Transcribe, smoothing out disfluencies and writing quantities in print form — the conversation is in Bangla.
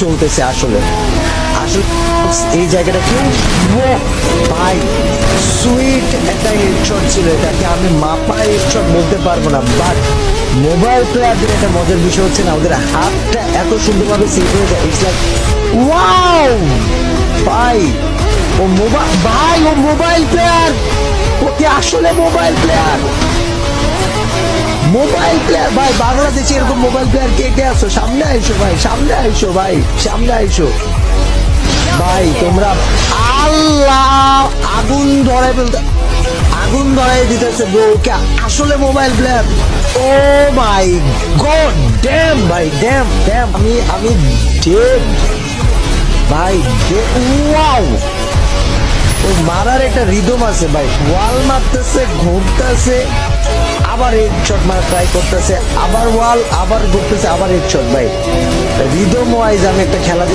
চলতেছে আসলে আসলে এই জায়গাটা কেউ ভাই সুইট একটা হেডশট ছিল, এটাকে আমি মাপা হেডশট বলতে পারবো না, বাট মোবাইল প্লেয়ারদের একটা মজার বিষয় হচ্ছে না, ওদের হাতটা এত সুন্দরভাবে সেভ হয়ে যায়। ইটস লাইক ওয়াও ভাই, ও মোবাইল প্লেয়ার, ও কি আসলে মোবাইল প্লেয়ার ভাই। বাংলাদেশে এরকম মোবাইল প্লেয়ার কে কে আছো? সামনে আইসো ভাই, সামনে আইসো ভাই, সামনে আইসো ভাই। তোমরা আল্লাহ আগুন ধরাই দিতেছে ব্রো, কে আসলে মোবাইল প্লেয়ার? ও মাই গড, ড্যাম ভাই, ড্যাম ড্যাম, আমি ডেড ভাই, ওয়াও। ও মারার একটা রিদম আছে ভাই, ওয়াল মারতেছে, ঘুরতেছে, আবার হেডশট মারা ট্রাই করতেছে, আবার ওয়াল, আবার ঘুরতেছে, আবার হেডশট ভাই। রিদম ওয়াইজ আমি একটা খেলা